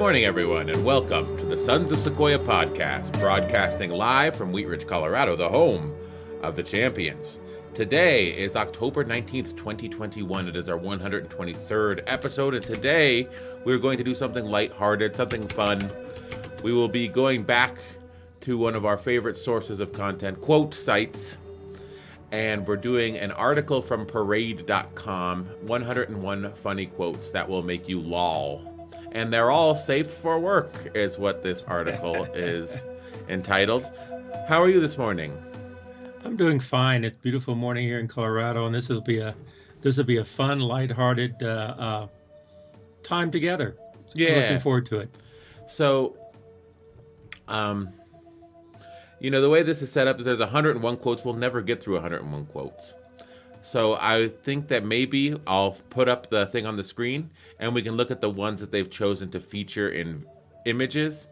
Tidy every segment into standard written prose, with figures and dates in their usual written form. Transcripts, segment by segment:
morning, everyone, and welcome to the Sons of Sequoia podcast, broadcasting live from Wheat Ridge, Colorado, the home of the champions. Today is October 19th, 2021. It is our 123rd episode, and today we're going to do something lighthearted, something fun. We will be going back to one of our favorite sources of content, quote sites, and we're doing an article from parade.com, 101 funny quotes that will make you lol. And they're all safe for work, is what this article is entitled. How are you this morning? I'm doing fine. It's a beautiful morning here in Colorado, and this will be a fun, lighthearted time together. Yeah. I'm looking forward to it. So, the way this is set up is there's 101 quotes. We'll never get through 101 quotes. So I think that maybe I'll put up the thing on the screen and we can look at the ones that they've chosen to feature in images.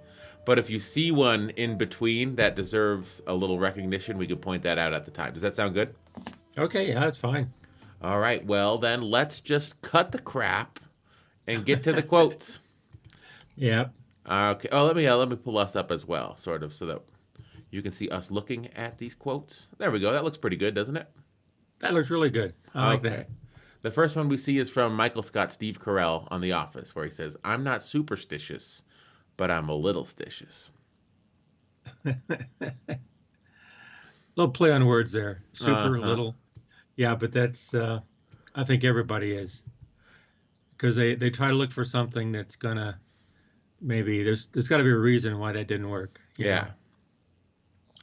But if you see one in between that deserves a little recognition, we can point that out at the time. Does that sound good? Okay, yeah, that's fine. All right, well then let's just cut the crap and get to the quotes. Yeah. Okay. Oh, let me pull us up as well, sort of, so that you can see us looking at these quotes. There we go. That looks pretty good, doesn't it? That looks really good. I like that. The first one we see is from Michael Scott Steve Carell on The Office, where he says, "I'm not superstitious, but I'm a little stitious." Little play on words there. Super, little. Yeah, but that's, I think everybody is. Because they try to look for something that's going to, maybe, there's got to be a reason why that didn't work. Yeah.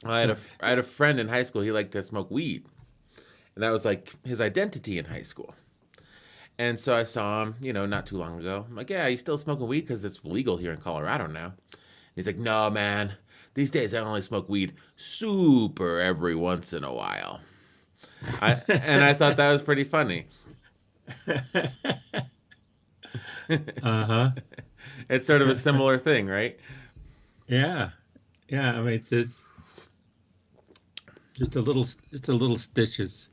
Well, I had a friend in high school, he liked to smoke weed. And that was like his identity in high school. And so I saw him, not too long ago. I'm like, yeah, you still smoking weed? Because it's legal here in Colorado now. And he's like, no, man. These days I only smoke weed super every once in a while. And I thought that was pretty funny. Uh-huh. It's sort of a similar thing, right? Yeah. Yeah, I mean, it's just a little stitches.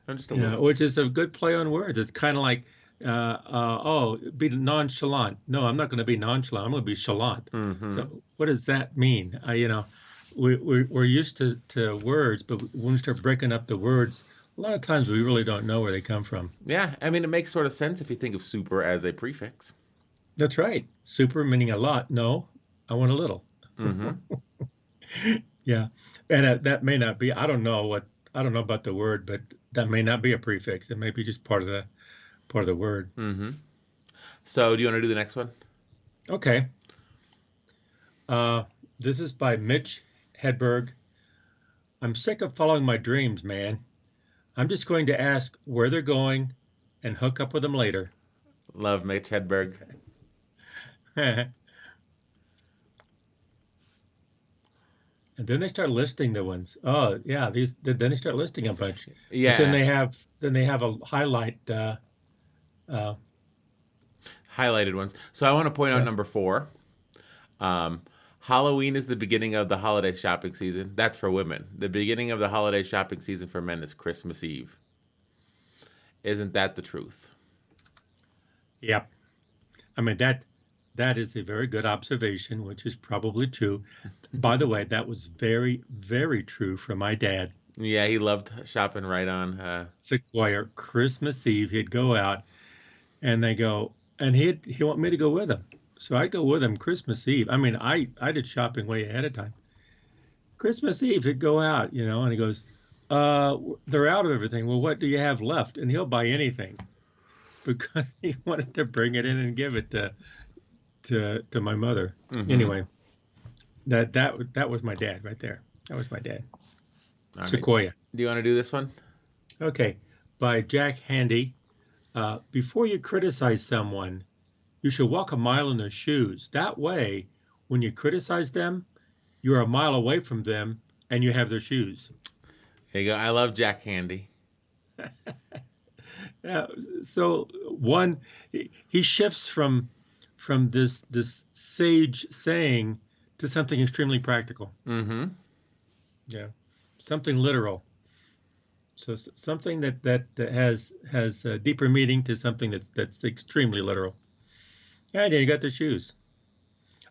Which is a good play on words. It's kind of like, be nonchalant. No, I'm not going to be nonchalant. I'm going to be chalant. Mm-hmm. So what does that mean? We're used to words, but when we start breaking up the words, a lot of times we really don't know where they come from. Yeah, I mean, it makes sort of sense if you think of super as a prefix. That's right. Super meaning a lot. No, I want a little. Mm-hmm. Yeah, and that may not be. I don't know about the word, but that may not be a prefix. It may be just part of the word. Mm-hmm. So, do you want to do the next one? Okay. This is by Mitch Hedberg. "I'm sick of following my dreams, man. I'm just going to ask where they're going and hook up with them later." Love Mitch Hedberg. And then they start listing the ones. Oh, yeah. Then they start listing a bunch. Yeah. But then they have a highlight. Highlighted ones. So I want to point out number 4. Halloween is the beginning of the holiday shopping season. That's for women. The beginning of the holiday shopping season for men is Christmas Eve. Isn't that the truth? Yep. I mean, that is a very good observation, which is probably true. By the way, that was very, very true for my dad. Yeah, he loved shopping right on Sequoia. Christmas Eve, he'd go out, and they go, and he want me to go with him. So I'd go with him Christmas Eve. I mean, I did shopping way ahead of time. Christmas Eve, he'd go out, and he goes, they're out of everything. Well, what do you have left? And he'll buy anything because he wanted to bring it in and give it to my mother. Mm-hmm. Anyway, that was my dad right there. That was my dad. All Sequoia. Right. Do you want to do this one? Okay. By Jack Handy. "Before you criticize someone, you should walk a mile in their shoes. That way, when you criticize them, you're a mile away from them and you have their shoes." There you go. I love Jack Handy. So one, he shifts from this sage saying to something extremely practical. Mm-hmm. Yeah, something literal. So something that has a deeper meaning to something that's extremely literal. Yeah, you got the shoes.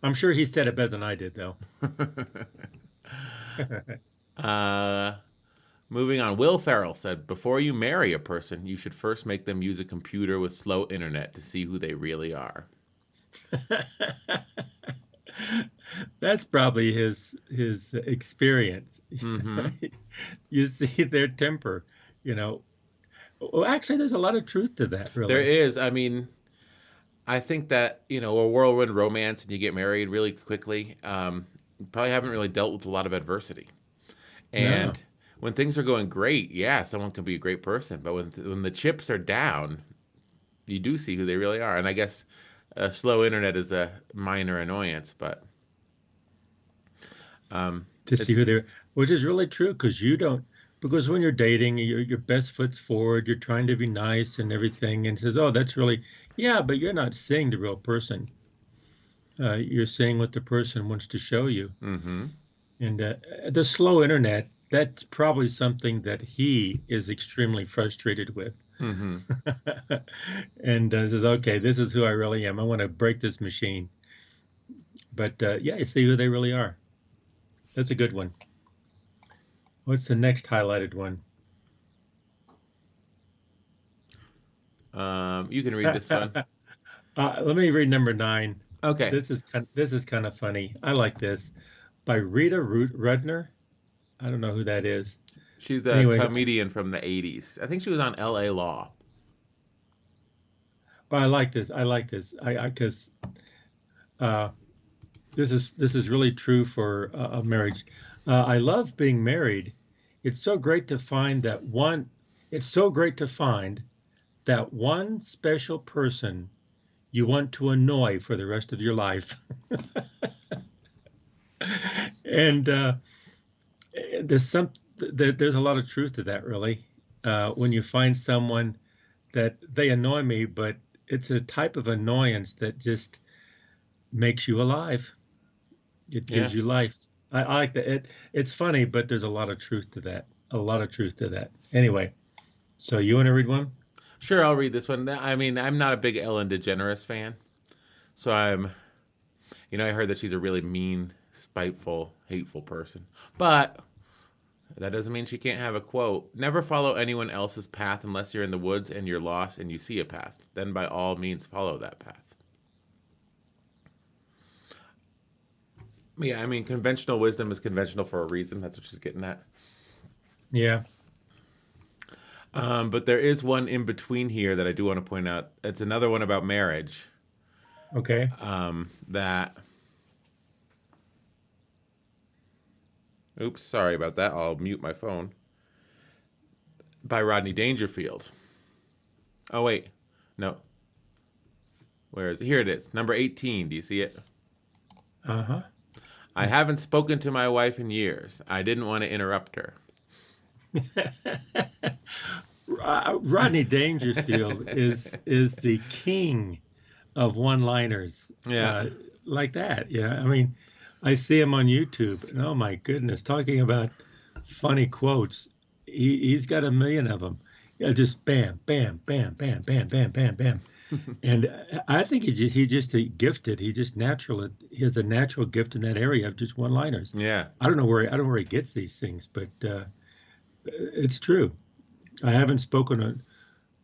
I'm sure he said it better than I did, though. uh, Moving on, Will Ferrell said, "Before you marry a person, you should first make them use a computer with slow internet to see who they really are." That's probably his experience. Mm-hmm. You see their temper, you know. Well, actually, there's a lot of truth to that, There really. is. I mean, I think that, a whirlwind romance and you get married really quickly, you probably haven't really dealt with a lot of adversity. No. And when things are going great, yeah, someone can be a great person. But when the chips are down, you do see who they really are. And I guess slow internet is a minor annoyance, but To see it's who they're, which is really true because you don't, because when you're dating, your best foot's forward, you're trying to be nice and everything, and says, "Oh, that's really, yeah," but you're not seeing the real person. You're seeing what the person wants to show you. mm-hmm, And the slow internet, that's probably something that he is extremely frustrated with. mm-hmm. And says, "Okay, this is who I really am. I want to break this machine." But yeah, you see who they really are. That's a good one. What's the next highlighted one? You can read this one. Let me read number 9. Okay. This is kind of funny. I like this by Rita Rudner. I don't know who that is. She's a Anyway, comedian from the 80s. I think she was on LA Law. well, I like this. I like this. I because uh, this is really true for a marriage. I love being married. It's so great to find that one. It's so great to find that one special person you want to annoy for the rest of your life. And there's a lot of truth to that, really. When you find someone that they annoy me, but it's a type of annoyance that just makes you alive. It Yeah. gives you life. I like that. It's funny, but there's a lot of truth to that. A lot of truth to that. Anyway, so you want to read one? Sure, I'll read this one. I mean, I'm not a big Ellen DeGeneres fan. So I heard that she's a really mean, spiteful, hateful person. But that doesn't mean she can't have a quote. "Never follow anyone else's path unless you're in the woods and you're lost and you see a path. Then by all means follow that path." Yeah, I mean, conventional wisdom is conventional for a reason. That's what she's getting at. Yeah. But there is one in between here that I do want to point out. It's another one about marriage. Okay. That. Oops, sorry about that. I'll mute my phone. By Rodney Dangerfield. Oh, wait. No. Where is it? Here it is. Number 18. Do you see it? Uh-huh. "I haven't spoken to my wife in years. I didn't want to interrupt her." Rodney Dangerfield is the king of one-liners Yeah. like that. Yeah, I mean, I see him on YouTube, and oh my goodness, talking about funny quotes. He's got a million of them. Yeah, just bam, bam, bam, bam, bam, bam, bam, bam. And I think he just gifted. He just natural. He has a natural gift in that area of just one-liners. Yeah. I don't know where he gets these things, but it's true. I haven't spoken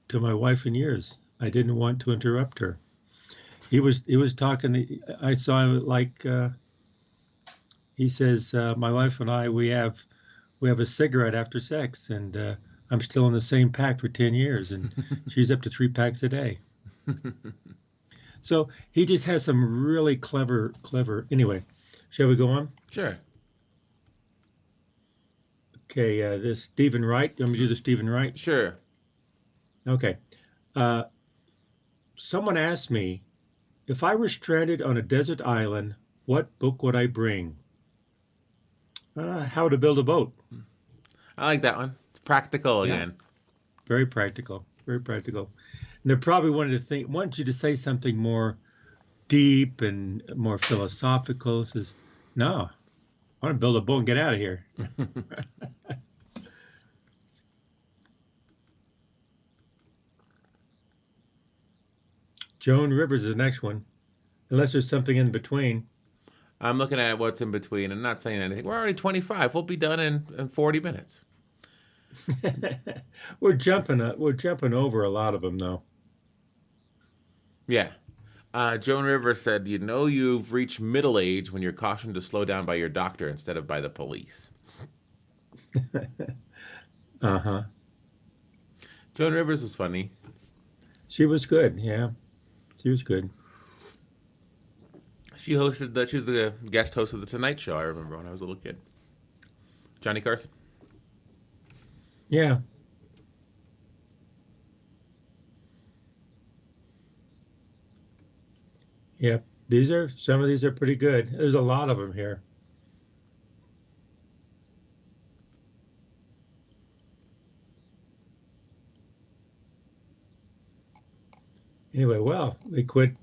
to my wife in years. I didn't want to interrupt her. He was talking. I saw him like he says, "My wife and I we have a cigarette after sex, and I'm still in the same pack for 10 years, and she's up to 3 packs a day." So he just has some really clever. Anyway, shall we go on? Sure. Okay, this Stephen Wright. You want me to do the Stephen Wright? Sure. Okay. Uh, Someone asked me, if I were stranded on a desert island, what book would I bring? How to Build a Boat. I like that one. It's practical Yeah, again. very practical. Very practical. And they probably wanted you to say something more deep and more philosophical. It says, no, I want to build a boat and get out of here. Joan Rivers is the next one, unless there's something in between. I'm looking at what's in between and not saying anything. We're already 25. We'll be done in 40 minutes. We're jumping over a lot of them though. Yeah. Joan Rivers said, "You know you've reached middle age when you're cautioned to slow down by your doctor instead of by the police." Uh-huh. Joan Rivers was funny. She was good. Yeah. She was good. She hosted the. She was the guest host of the Tonight Show. I remember when I was a little kid. Johnny Carson. Yeah. Yep. Some of these are pretty good. There's a lot of them here. Anyway, well, they quit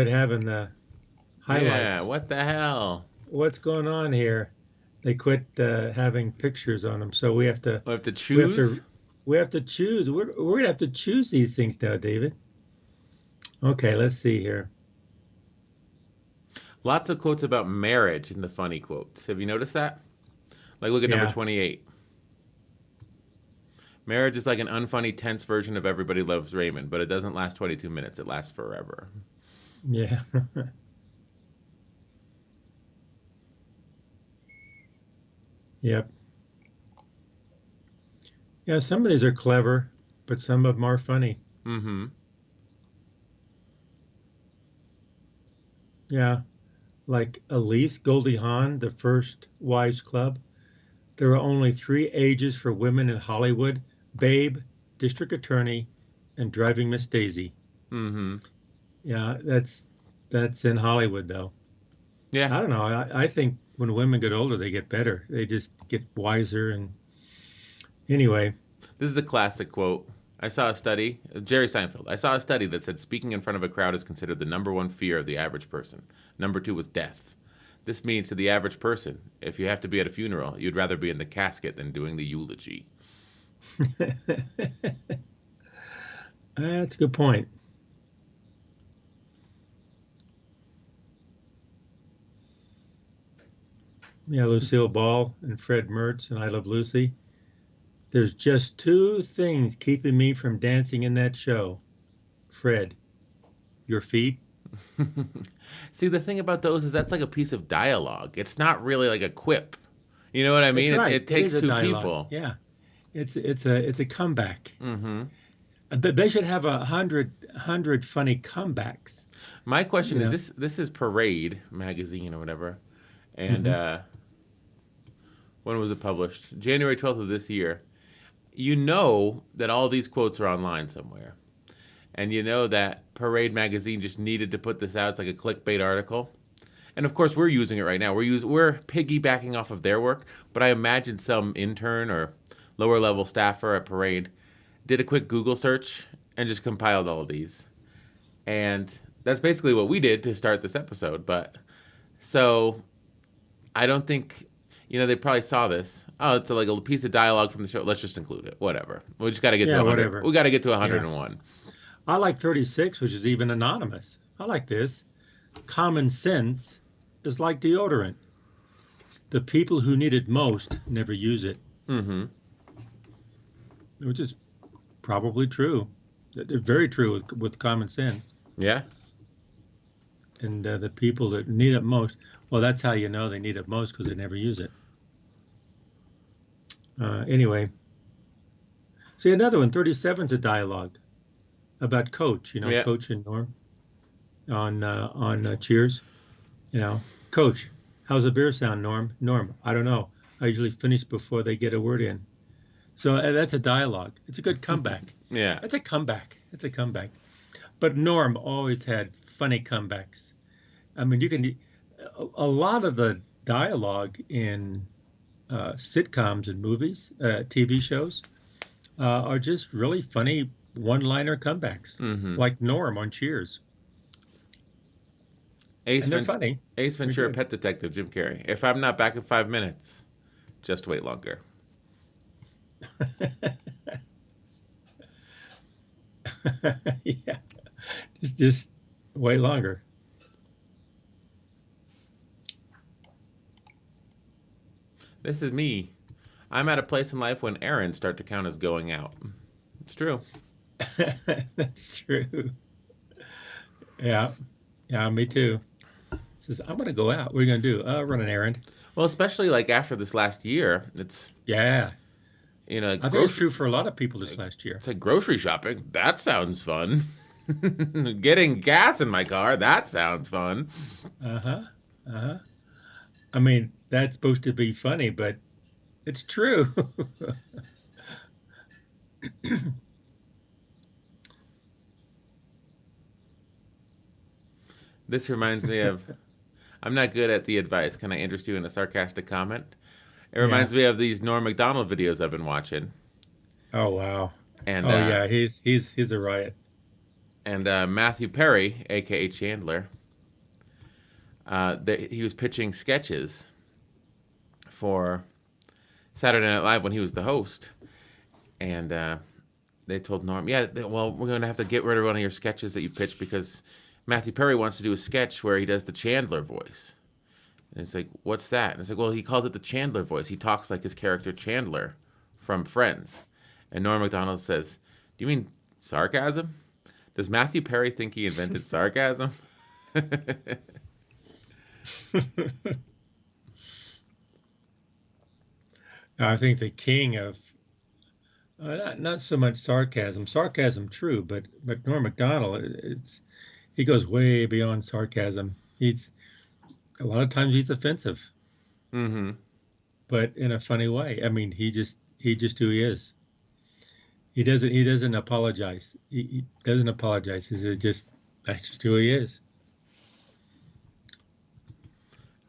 having the Yeah. highlights. What the hell? What's going on here? They quit having pictures on them, so we have to We have to we have choose. to we have to choose. We're gonna have to choose these things now, David. Okay, let's see here. Lots of quotes about marriage in the funny quotes. Have you noticed that? Like, look at number Yeah, 28. Marriage is like an unfunny, tense version of Everybody Loves Raymond, but it doesn't last 22 minutes. It lasts forever. yeah, yep. Yeah, some of these are clever, but some of them are funny. Mm-hmm. Yeah, like Elise Goldie Hawn, the First Wives Club. There are only three ages for women in Hollywood: Babe, District Attorney, and Driving Miss Daisy. Mm-hmm. Yeah, that's in Hollywood though. Yeah. I don't know. I think when women get older, they get better. They just get wiser. And anyway, This is a classic quote. I saw a study, Jerry Seinfeld. I saw a study that said speaking in front of a crowd is considered the number one fear of the average person. Number two was death. This means to the average person, if you have to be at a funeral, you'd rather be in the casket than doing the eulogy. that's a good point. Yeah, Lucille Ball and Fred Mertz and I Love Lucy. There's just two things keeping me from dancing in that show. Fred, your feet. See, the thing about those is that's like a piece of dialogue. It's not really like a quip. You know what I That's mean? It, right. it It is takes a two dialogue. people. Yeah, it's a comeback. Mm-hmm. But they should have a hundred funny comebacks. My question You is know. this is Parade magazine or whatever. And Hmm. when was it published? January 12th of this year. You know that all these quotes are online somewhere. And you know that Parade magazine just needed to put this out. It's like a clickbait article. And of course, we're using it right now. We're piggybacking off of their work. But I imagine some intern or lower level staffer at Parade did a quick Google search and just compiled all of these. And that's basically what we did to start this episode. But so I don't think, they probably saw this. Oh, it's like a piece of dialogue from the show. Let's just include it. Whatever. We just got to get to Yeah, 100. whatever. We got to get to Yeah. 101. I like 36, which is even anonymous. I like this. Common sense is like deodorant. The people who need it most never use it, Mm-hmm. which is probably true. They're very true with common sense. Yeah. And the people that need it most, well, that's how you know they need it most because they never use it. Anyway, see another one. 37 is a dialogue about Coach. Yeah. Coach and Norm on Cheers. Coach, how's the beer sound, Norm? Norm, I don't know. I usually finish before they get a word in. So that's a dialogue. It's a good comeback. Yeah. It's a comeback. It's a comeback. But Norm always had funny comebacks. I mean, a lot of the dialogue in sitcoms and movies, TV shows, are just really funny one-liner comebacks, Mm-hmm. like Norm on Cheers. And they're funny. Ace They're Ventura, good. Pet Detective, Jim Carrey. If I'm not back in 5 minutes, just wait longer. Yeah, just way longer. This is me. I'm at a place in life when errands start to count as going out. It's true. That's true. Yeah. Yeah, me too. Says, I'm gonna go out. What are you gonna do? Run an errand. Well, especially like after this last year, it's Yeah. I think it's grocery. true for a lot of people this last year. It's like grocery shopping. That sounds fun. Getting gas in my car. That sounds fun. Uh-huh. Uh-huh. I mean, that's supposed to be funny, but it's true. This reminds me of. I'm not good at the advice. Can I interest you in a sarcastic comment? It Yeah. reminds me of these Norm Macdonald videos I've been watching, Oh wow. and Oh yeah, he's a riot. Matthew Perry, aka Chandler, he was pitching sketches for Saturday Night Live when he was the host, and they told Norm, "Yeah, well, we're going to have to get rid of one of your sketches that you pitched because Matthew Perry wants to do a sketch where he does the Chandler voice." And it's like, "What's that?" And it's like, "Well, he calls it the Chandler voice. He talks like his character Chandler from Friends." And Norm Macdonald says, "Do you mean sarcasm? Does Matthew Perry think he invented sarcasm?" I think the king of not so much sarcasm. Sarcasm, true, but Norm Macdonald, he goes way beyond sarcasm. He's a lot of times he's offensive, Mm-hmm. but in a funny way. I mean, he just who he is. He doesn't apologize. He doesn't apologize. That's just who he is.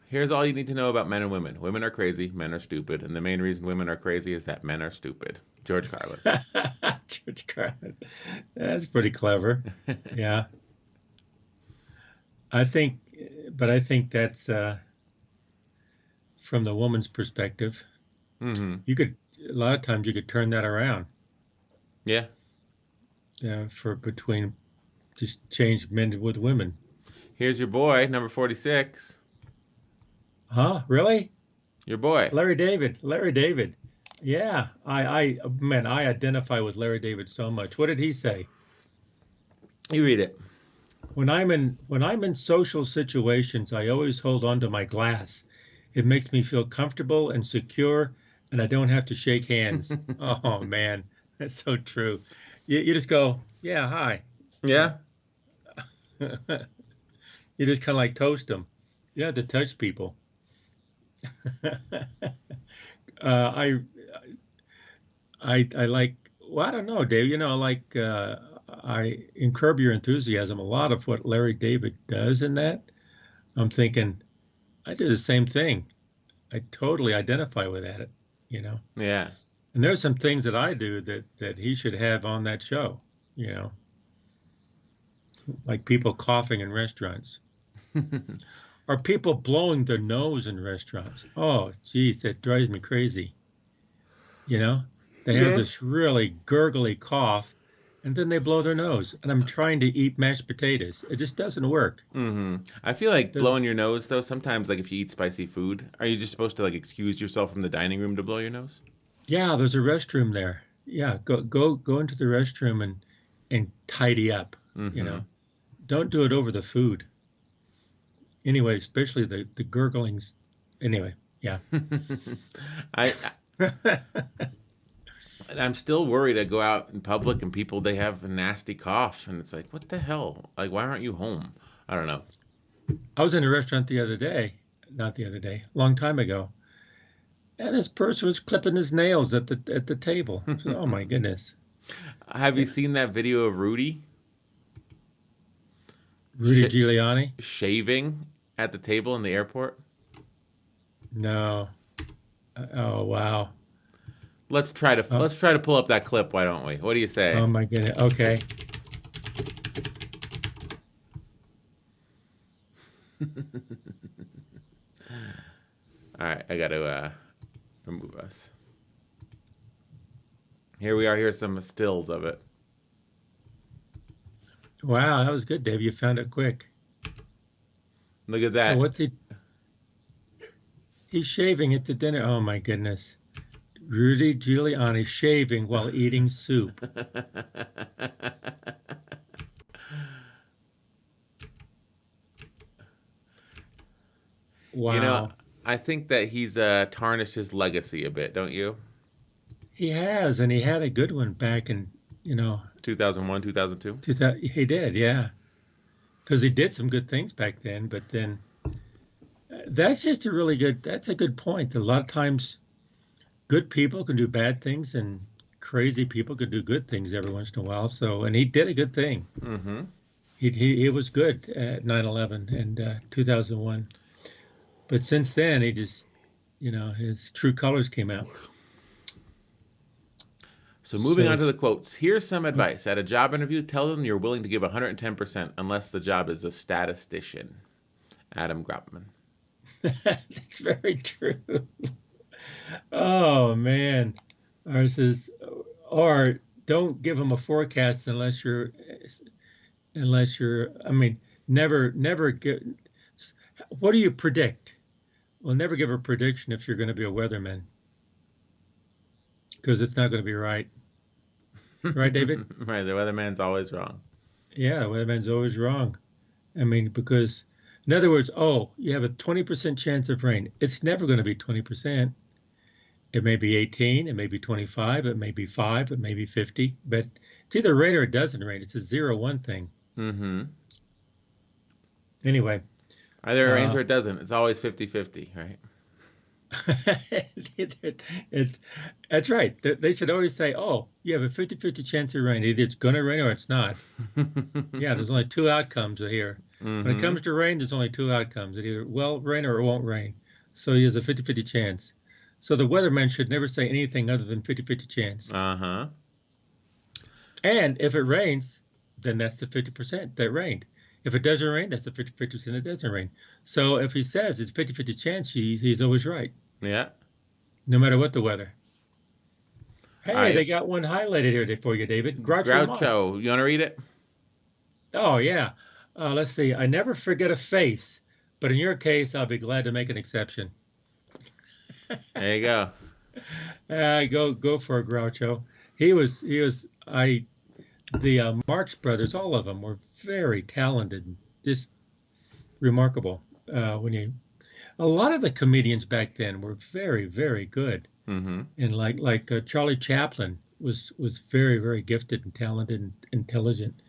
Here's all you need to know about men and women. Women are crazy, men are stupid, and the main reason women are crazy is that men are stupid. George Carlin. George Carlin. That's pretty clever. Yeah. I think, but I think that's from the woman's perspective. Mm-hmm. A lot of times you could turn that around. Yeah. Yeah, for between just change men with women. Here's your boy, number 46. Huh? Really? Your boy. Larry David. Larry David. Yeah. Man, I identify with Larry David so much. What did he say? You read it. When I'm in social situations, I always hold on to my glass. It makes me feel comfortable and secure, and I don't have to shake hands. Oh man, that's so true. You just go, yeah, hi. Yeah. You just kind of like toast them. You don't have to touch people. I I like. Well, I don't know, Dave. Like in Curb Your Enthusiasm, a lot of what Larry David does in that, I'm thinking, I do the same thing. I totally identify with that. Yeah. And there's some things that I do that he should have on that show. Like people coughing in restaurants. Or people blowing their nose in restaurants. Oh, geez, that drives me crazy. They have this really gurgly cough, and then they blow their nose. And I'm trying to eat mashed potatoes. It just doesn't work. Mm-hmm. I feel like The- blowing your nose, though, sometimes, like, if you eat spicy food, are you just supposed to, like, excuse yourself from the dining room to blow your nose? yeah, there's a restroom there. Yeah, go into the restroom and tidy up. Mm-hmm. Don't do it over the food. Anyway, especially the gurglings. Anyway, yeah. I I'm still worried. I go out in public and people, they have a nasty cough, and it's like, what the hell? Like, why aren't you home? I don't know. I was in a restaurant not the other day, long time ago, and this person was clipping his nails at the table. So, oh my goodness. Have you seen that video of Rudy Rudy Sh- Giuliani? shaving at the table in the airport? No. Oh wow. Let's try to pull up that clip. Why don't we? What do you say? Oh my goodness. Okay. All right, I got to remove us. Here we are. Here's some stills of it. Wow, that was good, Dave. You found it quick. Look at that. So what's he? He's shaving at the dinner. Oh my goodness. Rudy Giuliani shaving while eating soup. You know, Wow. I think that he's tarnished his legacy a bit, don't you? He has, and he had a good one back in, you know, 2001, 2002. 2000, he did, yeah. Because he did some good things back then, but then that's just a really good, that's a good point. A lot of times good people can do bad things and crazy people can do good things every once in a while. So, and he did a good thing. Mm-hmm. He was good at 9/11 and 2001. But since then, he just, his true colors came out. So moving So on to it's the quotes. Here's some advice. At a job interview, tell them you're willing to give 110% unless the job is a statistician. Adam Grotman. that's very true. Oh man, ours is, or don't give them a forecast unless you're. I mean, never get. What do you predict? Well, never give a prediction if you're going to be a weatherman because it's not going to be right. Right, David? Right, the weatherman's always wrong. Yeah, weatherman's always wrong. I mean, because in other words, oh, you have a 20% chance of rain. It's never going to be 20%. It may be 18, it may be 25, it may be 5, it may be 50, but it's either rain or it doesn't rain. It's a 0-1 thing. Mm-hmm. Anyway, Either it rains uh, or it doesn't. It's always 50-50, right? it's that's right. They should always say, "Oh, you have a 50-50 chance of rain. Either it's going to rain or it's not." Yeah, there's only two outcomes here. When it Mm-hmm. comes to rain, there's only two outcomes. It either will rain or it won't rain. So he has a 50-50 chance. So the weatherman should never say anything other than 50-50 chance. Uh-huh. And if it rains, then that's the 50% that rained. If it doesn't rain, that's the 50% that doesn't rain. So if he says it's 50-50 chance, he's always right, Yeah. no matter what the weather. All Hey, right. they got one highlighted here for you, David. Groucho Marx. Groucho. You want to read it? Oh, yeah. Let's see. I never forget a face, but in your case, I'll be glad to make an exception. There you go. Go for it, Groucho. The Marx brothers, all of them were very talented, just remarkable. A lot of the comedians back then were very, very good, Mm-hmm. and like Charlie Chaplin was very, very gifted and talented and intelligent.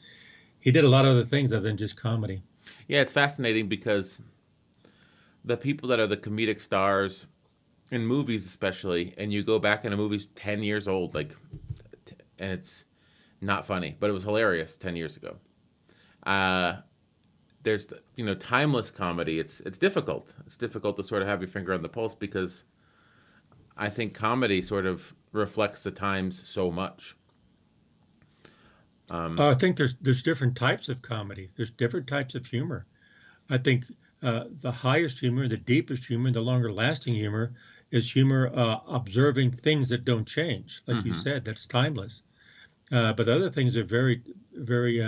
He did a lot of other things other than just comedy. Yeah, it's fascinating because the people that are the comedic stars in movies especially, and you go back and a movie's 10 years old, and it's not funny, but it was hilarious 10 years ago. Uh, there's, timeless comedy. It's difficult. It's difficult to sort of have your finger on the pulse because I think comedy sort of reflects the times so much. I think there's different types of comedy. There's different types of humor. I think the highest humor, the deepest humor, the longer lasting humor is humor observing things that don't change, like you Mm-hmm. said, that's timeless. But other things are very, very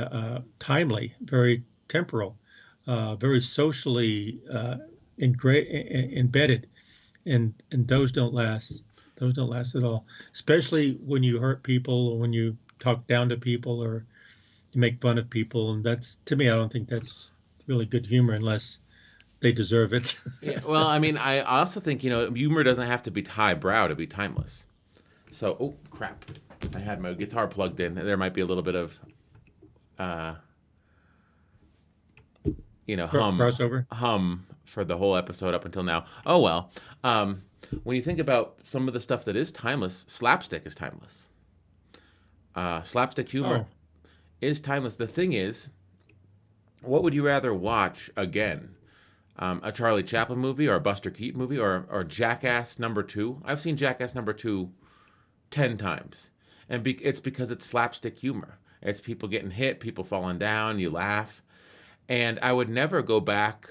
timely, very temporal, very socially embedded, and those don't last. Those don't last at all, especially when you hurt people or when you talk down to people or you make fun of people. And that's, to me, I don't think that's really good humor unless they deserve it. Yeah, well, I mean, I also think, humor doesn't have to be highbrow to be timeless. So, oh, crap. I had my guitar plugged in. There might be a little bit of, uh, Crossover. hum for the whole episode up until now. Oh, well. When you think about some of the stuff that is timeless, slapstick is timeless. Slapstick humor Oh, is timeless. The thing is, what would you rather watch again? A Charlie Chaplin movie or a Buster Keaton movie or Jackass #2? I've seen Jackass #2 10 times. And it's because it's slapstick humor. It's people getting hit, people falling down, you laugh. And I would never go back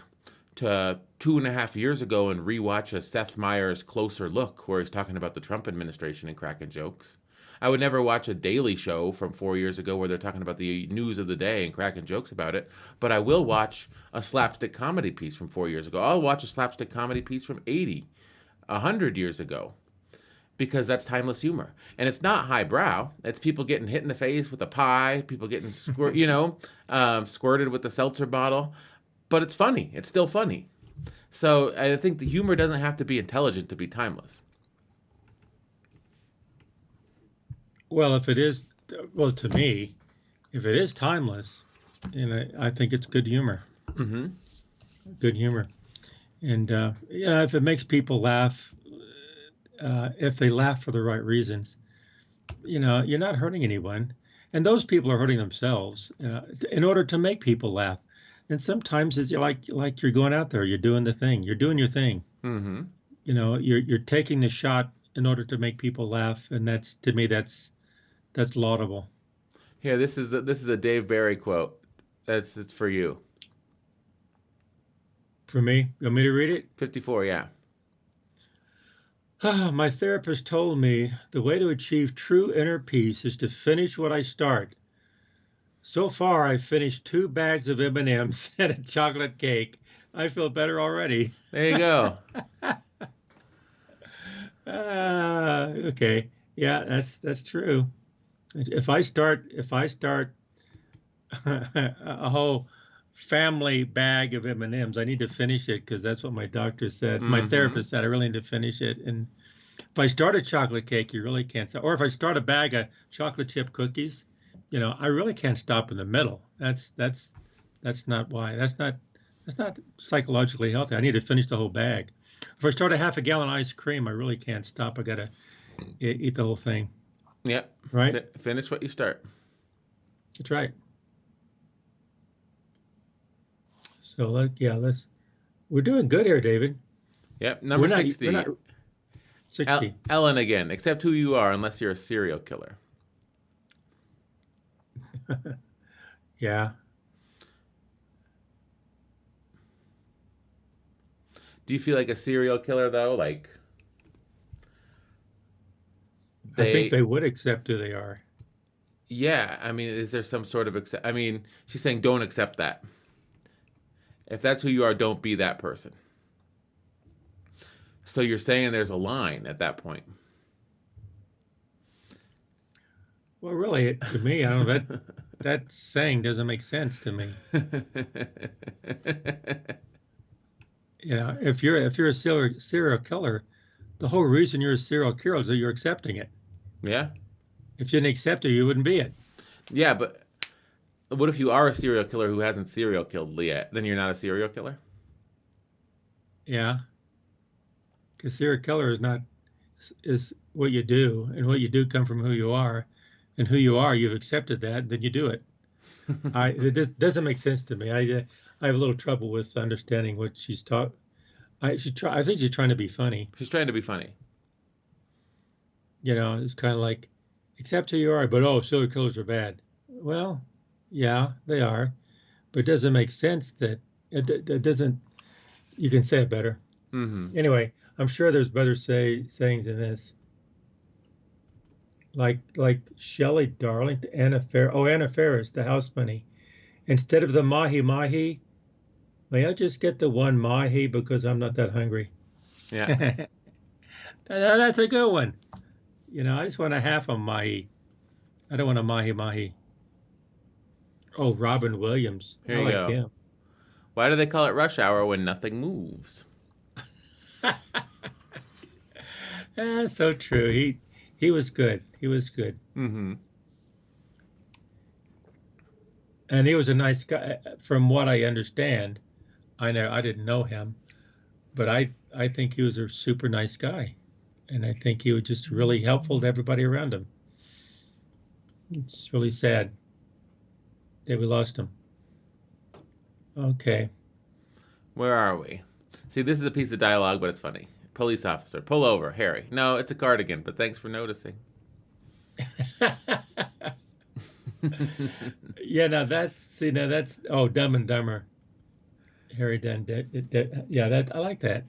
to 2.5 years ago and rewatch a Seth Meyers Closer Look where he's talking about the Trump administration and cracking jokes. I would never watch a Daily Show from 4 years ago where they're talking about the news of the day and cracking jokes about it. But I will watch a slapstick comedy piece from 4 years ago. I'll watch a slapstick comedy piece from '80. 100 years ago, because that's timeless humor. And it's not highbrow. It's people getting hit in the face with a pie, people getting squirted with the seltzer bottle. But it's funny. It's still funny. So I think the humor doesn't have to be intelligent to be timeless. Well, if it is, well, to me, if it is timeless, I think it's good humor. Mm-hmm. Good humor. And, if it makes people laugh, if they laugh for the right reasons, you're not hurting anyone. And those people are hurting themselves in order to make people laugh. And sometimes it's like you're going out there, you're doing the thing, you're doing your thing. Mm-hmm. You're taking the shot in order to make people laugh, and to me that's laudable. Here, this is a Dave Barry quote. It's for you. For me, you want me to read it? 54, yeah. My therapist told me the way to achieve true inner peace is to finish what I start. So far, I've finished 2 bags of M&Ms and a chocolate cake. I feel better already. There you go. Okay. Yeah, that's true. If I start a whole family bag of M&Ms, I need to finish it because that's what my doctor said. Mm-hmm. My therapist said I really need to finish it. And if I start a chocolate cake, you really can't stop. Or if I start a bag of chocolate chip cookies, I really can't stop in the middle. That's not why. That's not psychologically healthy. I need to finish the whole bag. If I start a half a gallon of ice cream, I really can't stop. I gotta eat the whole thing. Yep. Right. Finish what you start. That's right. So we're doing good here, David. Yep. Number 60. We're not 60. Ellen again. Accept who you are unless you're a serial killer. Yeah. Do you feel like a serial killer though? Like I think they would accept who they are. Yeah, I mean, is there some sort of I mean, she's saying don't accept that. If that's who you are, don't be that person. So you're saying there's a line at that point. Well, really, to me, I don't know, that saying doesn't make sense to me. If you're a serial killer, the whole reason you're a serial killer is that you're accepting it. Yeah. If you didn't accept it, you wouldn't be it. Yeah, but what if you are a serial killer who hasn't serial killed yet? Then you're not a serial killer? Yeah. Because serial killer is what you do, and what you do come from who you are, and who you are, you've accepted that, then you do it. It doesn't make sense to me. I have a little trouble with understanding what she's taught. I think she's trying to be funny. She's trying to be funny. It's kind of like, accept who you are, but serial killers are bad. Well, yeah, they are, but it doesn't make sense that it doesn't. You can say it better. Mm-hmm. Anyway, I'm sure there's better sayings in this. Like Shelley Darling, Anna Ferris, the house bunny. Instead of the mahi, may I just get the one mahi because I'm not that hungry? Yeah. That's a good one. I just want a half a mahi. I don't want a mahi. Oh, Robin Williams. Here you go. Him. Why do they call it rush hour when nothing moves? So true. He was good. He was good. Mm-hmm. And he was a nice guy. From what I understand, I didn't know him, but I think he was a super nice guy, and I think he was just really helpful to everybody around him. It's really sad that we lost him. Okay. Where are we? See, this is a piece of dialogue, but it's funny. Police officer, pull over, Harry. No, it's a cardigan, but thanks for noticing. Yeah, now that's Dumb and Dumber. Harry Dunn. I like that.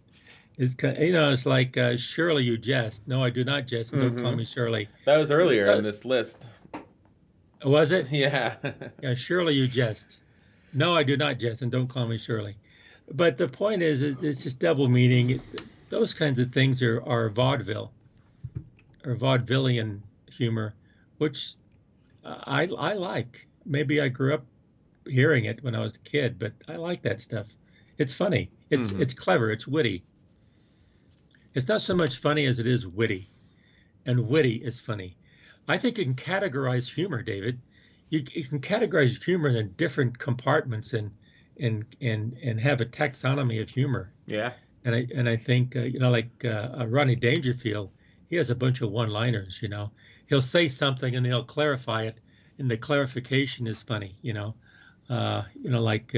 It's kind of, it's like Shirley, you jest. No, I do not jest. And don't call me Shirley. That was earlier on this list. Was it? Yeah. Yeah, Shirley, you jest. No, I do not jest, and don't call me Shirley. But the point is, it's just double meaning. those kinds of things are vaudeville or vaudevillian humor, which I like. Maybe I grew up hearing it when I was a kid, but I like that stuff. It's funny. It's clever. It's witty. It's not so much funny as it is witty, and witty is funny. I think you can categorize humor, David. You can categorize humor in different compartments and have a taxonomy of humor. Yeah. And I think like Rodney Dangerfield, he has a bunch of one-liners. He'll say something and he'll clarify it, and the clarification is funny. Like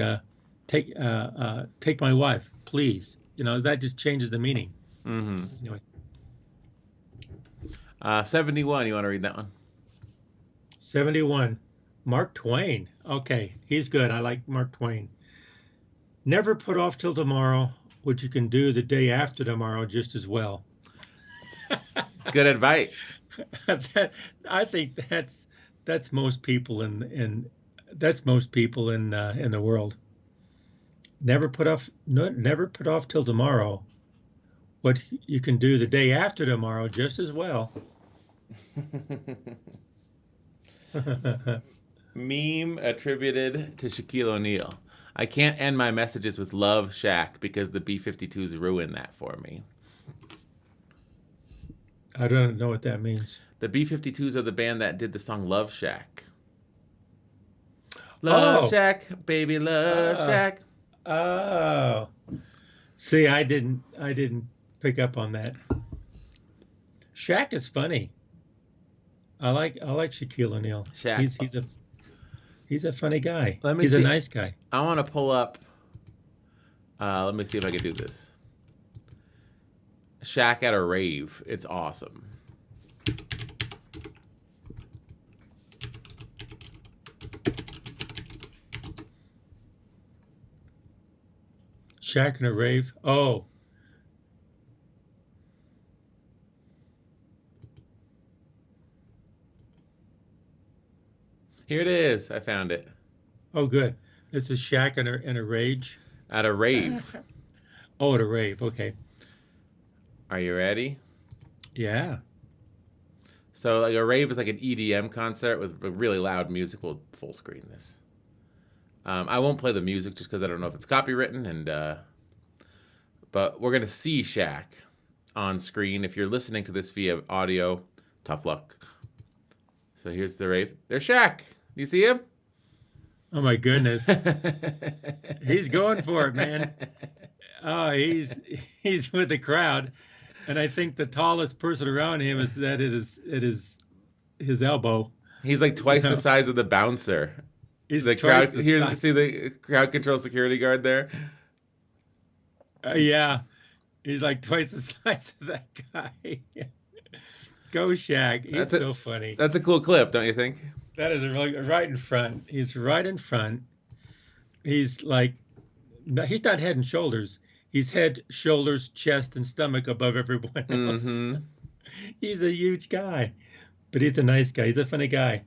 take my wife, please. That just changes the meaning. Mm-hmm. Anyway. 71. You want to read that one? 71. Mark Twain. Okay, he's good. I like Mark Twain. Never put off till tomorrow what you can do the day after tomorrow just as well. It's good advice. I think that's most people in the world. Never put off till tomorrow what you can do the day after tomorrow just as well. Meme attributed to Shaquille O'Neal. I can't end my messages with love Shaq because the B-52s ruined that for me. I don't know what that means. The B-52s are the band that did the song Love Shack. Love Shack, baby, love Shack. Oh. See, I didn't pick up on that. Shaq is funny. I like Shaquille O'Neal. Shaq. He's a funny guy. A nice guy. I want to pull up. Let me see if I can do this. Shaq at a rave. It's awesome. Shaq in a rave. Oh. Here it is. I found it. Oh, good. This is Shaq in a rage. At a rave. Oh, at a rave. Okay. Are you ready? Yeah. So like a rave is like an EDM concert with a really loud music. We'll full screen this. I won't play the music just because I don't know if it's copywritten, and but we're gonna see Shaq on screen. If you're listening to this via audio, tough luck. So here's the rave. There's Shaq. Do you see him? Oh my goodness. He's going for it, man. Oh, he's with the crowd, and I think the tallest person around him is his elbow. He's like twice the size of the bouncer. He's the crowd. See the crowd control security guard there. Yeah, he's like twice the size of that guy. Go Shaq. He's so funny. That's a cool clip, don't you think? That is right in front. He's right in front. He's like, he's not head and shoulders. He's head, shoulders, chest, and stomach above everyone else. Mm-hmm. He's a huge guy, but he's a nice guy. He's a funny guy.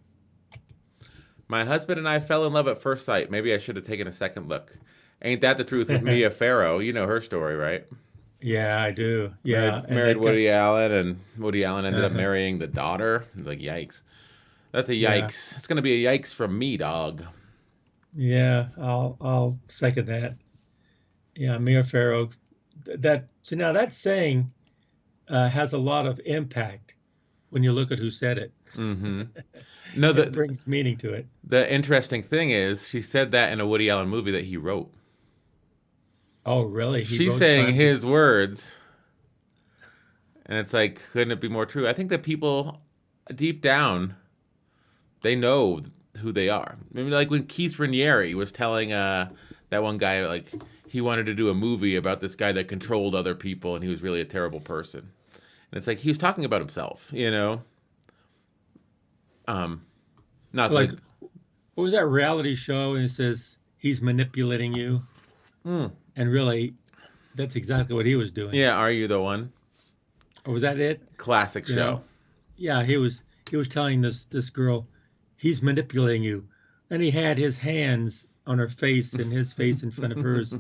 My husband and I fell in love at first sight. Maybe I should have taken a second look. Ain't that the truth with Mia Farrow? You know her story, right? Yeah, I do. Yeah, married Woody Allen, and Woody Allen ended up marrying the daughter. Like, yikes. That's a yikes. Yeah. It's gonna be a yikes from me, dog. Yeah, I'll second that. Yeah, Mia Farrow. Now that saying has a lot of impact when you look at who said it. Mm-hmm. No, that brings meaning to it. The interesting thing is, she said that in a Woody Allen movie that he wrote. Oh, really? She's saying his words, and it's like, couldn't it be more true? I think that people, deep down, they know who they are. Maybe like when Keith Raniere was telling that one guy, like, he wanted to do a movie about this guy that controlled other people, and he was really a terrible person. And it's like, he was talking about himself, you know? Not like, what was that reality show? And it says, he's manipulating you. And really, that's exactly what he was doing. Yeah, Are You the One? Or was that it? Classic show. Know? Yeah, he was telling this girl, he's manipulating you. And he had his hands on her face and his face in front of hers.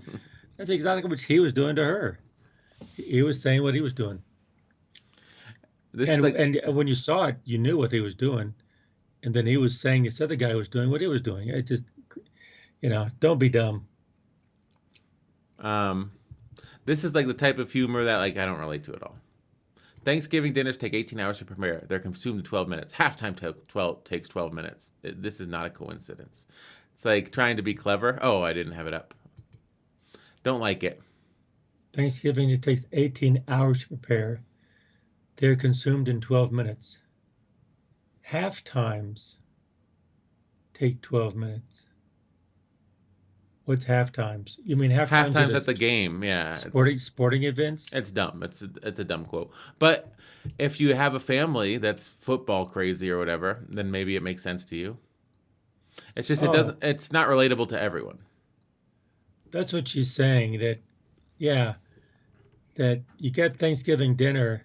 That's exactly what he was doing to her. He was saying what he was doing. This is And like, and when you saw it, you knew what he was doing. And then he was saying this other guy was doing what he was doing. It just, don't be dumb. um, this is like the type of humor that like I don't relate to at all. Thanksgiving dinners take 18 hours to prepare. They're consumed in 12 minutes. Halftime takes 12 minutes. This is not a coincidence. It's like trying to be clever. Oh, I didn't have it up. Don't like it. Thanksgiving, it takes 18 hours to prepare. They're consumed in 12 minutes. Half times take 12 minutes. What's half times? You mean half times Halftime's at the game. Yeah, sporting events? it's dumb. It's a dumb quote. But if you have a family that's football crazy or whatever, then maybe it makes sense to you. It's just it Oh, doesn't. It's not relatable to everyone. that's what she's saying. Yeah, that you get Thanksgiving dinner,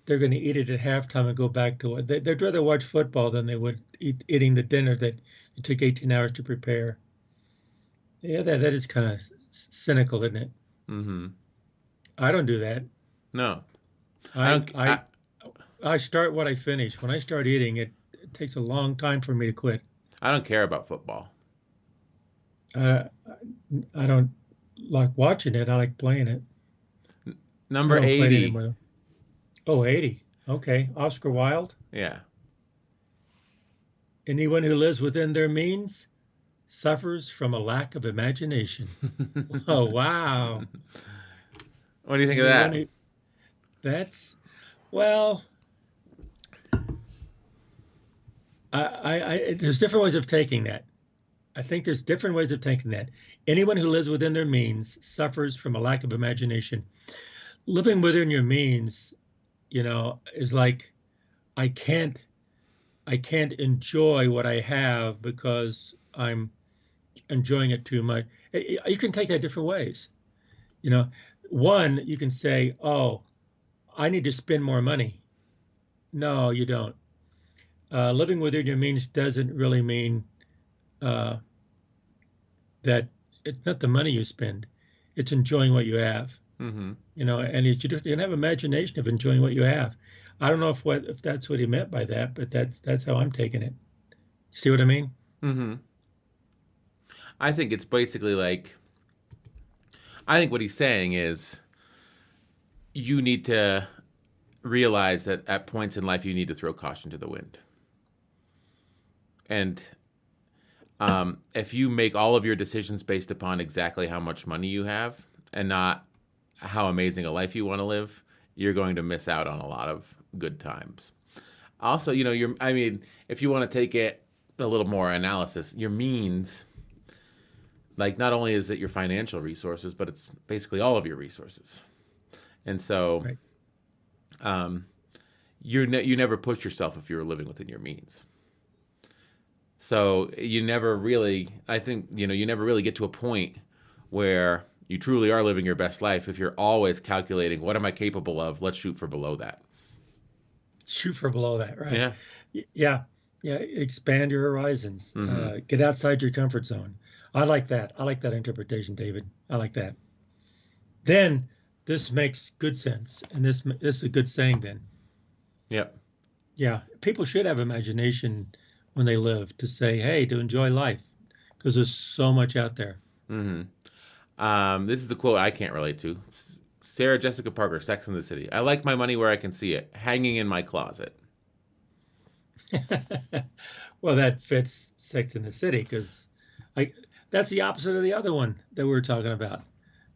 they're going to eat it at halftime and go back to it. They'd rather watch football than they would eating the dinner that it took 18 hours to prepare. Yeah, that is kind of cynical, isn't it? Mm-hmm. I don't do that. No, I I don't. I start what I finish. When I start eating, it takes a long time for me to quit. I don't care about football. Uh, I don't like watching it. I like playing it. I Number don't play it 80. anymore. Oh, 80. Okay. Oscar Wilde. Yeah. Anyone who lives within their means suffers from a lack of imagination. Oh, wow. What do you think of Anyone that? who, that's, well, there's different ways of taking that. I think there's different ways of taking that. Anyone who lives within their means suffers from a lack of imagination. Living within your means, is like I can't enjoy what I have because I'm enjoying it too much. You can take that different ways. One, you can say, "Oh, I need to spend more money." No, you don't. Living within your means doesn't really mean uh, that it's not the money you spend; it's enjoying what you have. Mm-hmm. And you can have imagination of enjoying what you have. I don't know if that's what he meant by that, but that's how I'm taking it. See what I mean? Mm-hmm. I think it's basically like, I think what he's saying is you need to realize that at points in life you need to throw caution to the wind. And if you make all of your decisions based upon exactly how much money you have and not how amazing a life you want to live, you're going to miss out on a lot of good times. Also, if you want to take it a little more analysis, your means, like not only is it your financial resources, but it's basically all of your resources. And so, Right. You never push yourself if you're living within your means. So you never really, I think, you never really get to a point where you truly are living your best life if you're always calculating, what am I capable of? Let's shoot for below that. Shoot for below that, right? Yeah. Yeah, yeah. Expand your horizons. Mm-hmm. Get outside your comfort zone. I like that. I like that interpretation, David. I like that. Then this makes good sense, and this is a good saying. Then, Yep. yeah, people should have imagination when they live to say, "Hey, to enjoy life," because there's so much out there. Mm-hmm. This is the quote I can't relate to. Sarah Jessica Parker, Sex and the City. I like my money where I can see it, hanging in my closet. Well, that fits Sex in the City because that's the opposite of the other one that we were talking about.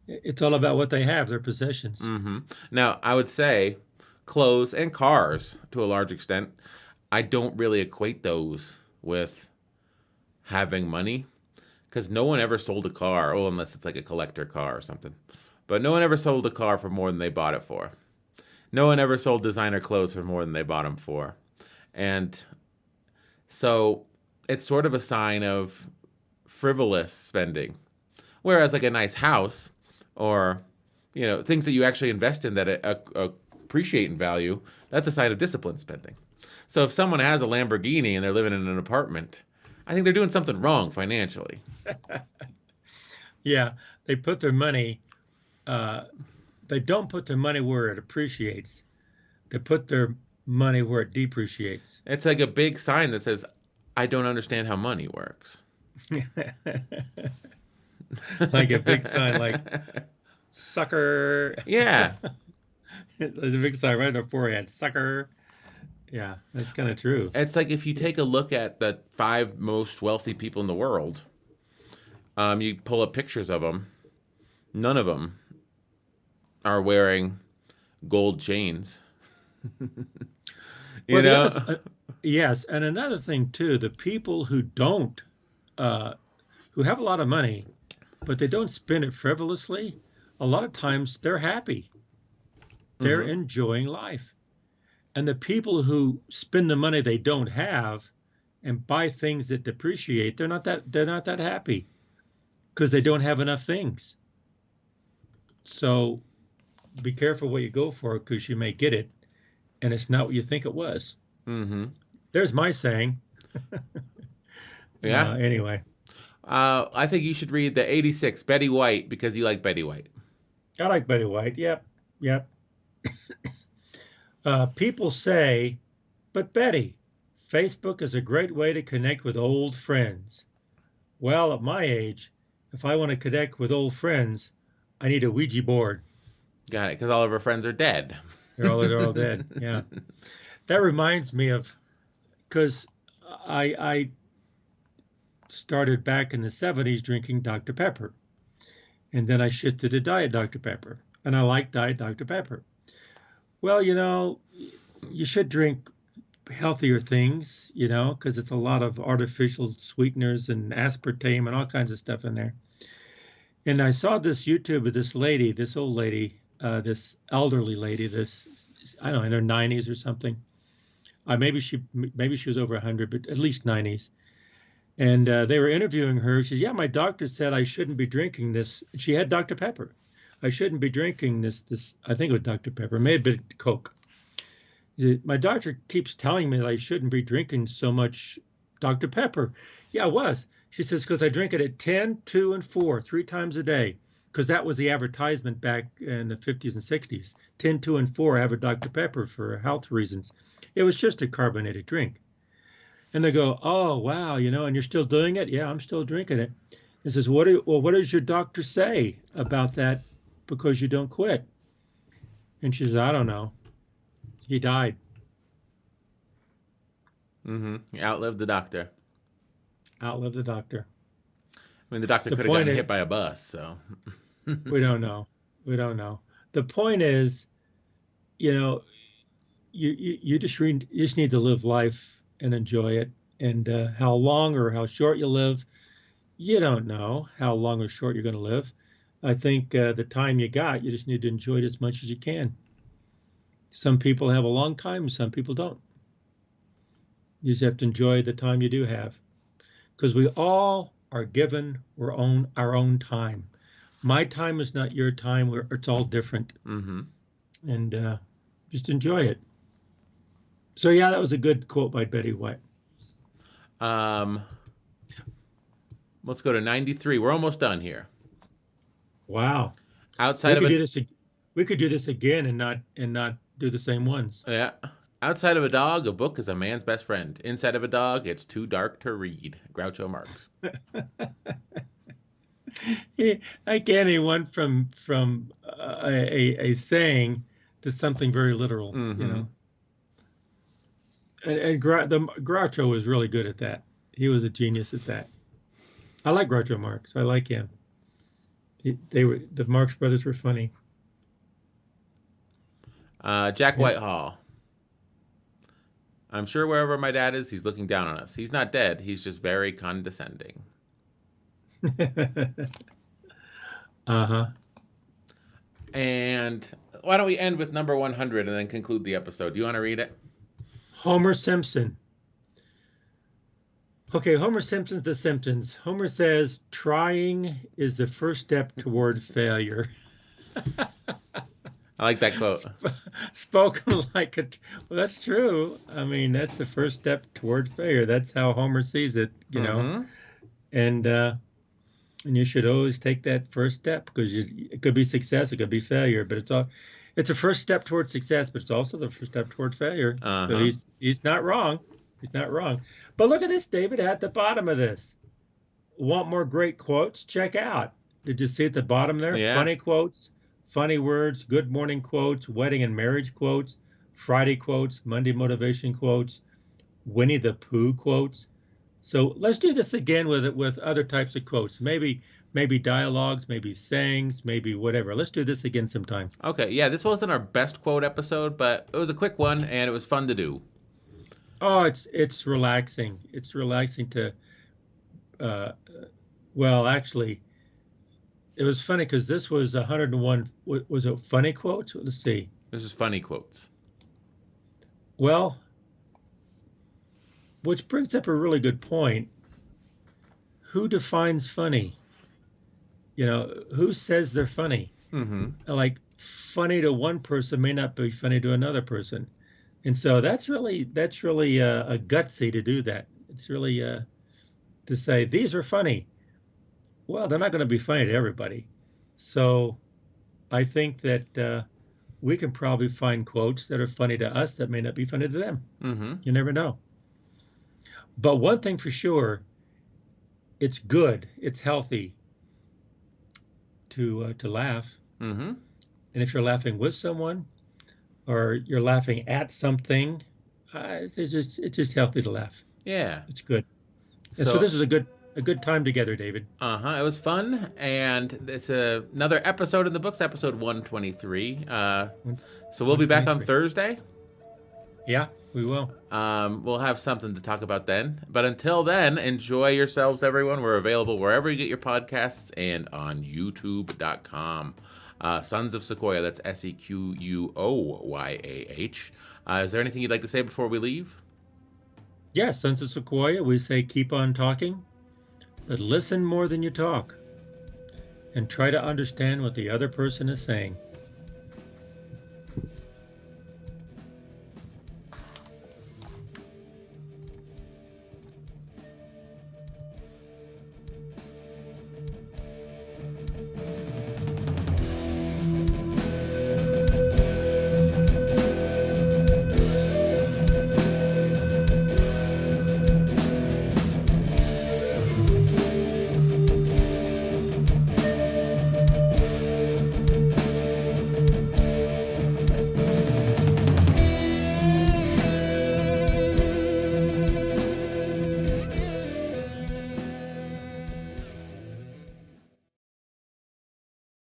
It's all about what they have, their possessions. Mm-hmm. Now, I would say clothes and cars, to a large extent, I don't really equate those with having money, because no one ever sold a car, oh, unless it's like a collector car or something. But no one ever sold a car for more than they bought it for. No one ever sold designer clothes for more than they bought them for. And so it's sort of a sign of frivolous spending. Whereas like a nice house or, things that you actually invest in that appreciate in value, that's a sign of disciplined spending. So if someone has a Lamborghini and they're living in an apartment, I think they're doing something wrong financially. Yeah, they put their money uh, they don't put their money where it appreciates. They put their money where it depreciates. It's like a big sign that says, "I don't understand how money works." Like a big sign, like sucker. Yeah. There's a big sign right on their forehead, sucker. Yeah, that's kind of true. It's like if you take a look at the 5 most wealthy people in the world, you pull up pictures of them. None of them are wearing gold chains. you know? Yes, and another thing too, the people who don't, who have a lot of money, but they don't spend it frivolously, a lot of times they're happy. They're enjoying life. And the people who spend the money they don't have and buy things that depreciate, they're not that happy because they don't have enough things. So be careful what you go for because you may get it and it's not what you think it was. There's my saying. Yeah. Anyway. I think you should read the 86 Betty White because you like Betty White. I like Betty White. Yep. People say, but Betty, Facebook is a great way to connect with old friends. Well, at my age, if I want to connect with old friends, I need a Ouija board. Got it, because all of her friends are dead. They're all dead. Yeah. That reminds me of, because I started back in the 70s drinking Dr. Pepper. And then I shifted to Diet Dr. Pepper. And I like Diet Dr. Pepper. Well, you should drink healthier things, because it's a lot of artificial sweeteners and aspartame and all kinds of stuff in there. And I saw this YouTube of this lady, this old lady, this elderly lady, I don't know, in her 90s or something. Maybe she was over 100, but at least 90s. And they were interviewing her. She says, yeah, my doctor said I shouldn't be drinking this. She had Dr. Pepper. I shouldn't be drinking this, I think it was Dr. Pepper, it may have been Coke. My doctor keeps telling me that I shouldn't be drinking so much Dr. Pepper. Yeah, I was. She says, because I drink it at 10, 2, and 4, 3 times a day. Because that was the advertisement back in the 50s and 60s. 10, 2, and 4 have a Dr. Pepper for health reasons. It was just a carbonated drink. And they go, oh, wow, and you're still doing it? Yeah, I'm still drinking it. It says, what does your doctor say about that because you don't quit? And she says, I don't know. He died. He outlived the doctor. Outlived the doctor. I mean, the doctor could have gotten hit by a bus, so. We don't know. The point is, you just need to live life and enjoy it. And how long or how short you live, you don't know how long or short you're going to live. I think the time you got, you just need to enjoy it as much as you can. Some people have a long time, some people don't. You just have to enjoy the time you do have. Because we all are given our own time. My time is not your time. It's all different. And just enjoy it. So, yeah, that was a good quote by Betty White. Let's go to 93. We're almost done here. Wow. We could do this again and not do the same ones. Yeah. Outside of a dog, a book is a man's best friend. Inside of a dog, it's too dark to read. Groucho Marx. I can't he went from a saying to something very literal, And Groucho was really good at that. He was a genius at that. I like Groucho Marx. I like him. The Marx brothers were funny. Jack Whitehall. I'm sure wherever my dad is, he's looking down on us. He's not dead. He's just very condescending. And why don't we end with number 100 and then conclude the episode? Do you want to read it? Homer Simpson. Okay, Homer Simpson's The Simpsons. Homer says, trying is the first step toward failure. I like that quote. Spoken like a... Well, that's true. I mean, that's the first step toward failure. That's how Homer sees it, you know. And And you should always take that first step because it could be success, it could be failure, but it's a first step towards success, but it's also the first step toward failure. So Uh-huh. he's not wrong. He's not wrong. But look at this, David, at the bottom of this. Want more great quotes? Check out. Did you see at the bottom there? Yeah. Funny quotes, funny words, good morning quotes, wedding and marriage quotes, Friday quotes, Monday motivation quotes, Winnie the Pooh quotes. So let's do this again with other types of quotes. Maybe dialogues, maybe sayings, maybe whatever. Let's do this again sometime. Okay. Yeah, this wasn't our best quote episode, but it was a quick one and it was fun to do. Oh, it's relaxing. It's relaxing to well, actually, it was funny because this was 101. Was it funny quotes? Let's see. This is funny quotes. Well, which brings up a really good point. Who defines funny? Who says they're funny? Mm-hmm. Like funny to one person may not be funny to another person, and so that's really a gutsy to do that. It's really to say these are funny. Well, they're not going to be funny to everybody. So I think that we can probably find quotes that are funny to us that may not be funny to them. Mm-hmm. You never know. But one thing for sure, it's good, it's healthy to laugh. Mm-hmm. And if you're laughing with someone or you're laughing at something, it's just healthy to laugh. Yeah. It's good. And so this is a good time together, David. It was fun, and it's another episode in the books, episode 123. So we'll be back on Thursday. Yeah, we will. We'll have something to talk about then. But until then, enjoy yourselves, everyone. We're available wherever you get your podcasts and on youtube.com. Sons of Sequoia, that's Sequoyah. Is there anything you'd like to say before we leave? Yeah, Sons of Sequoia, we say keep on talking, but listen more than you talk. And try to understand what the other person is saying.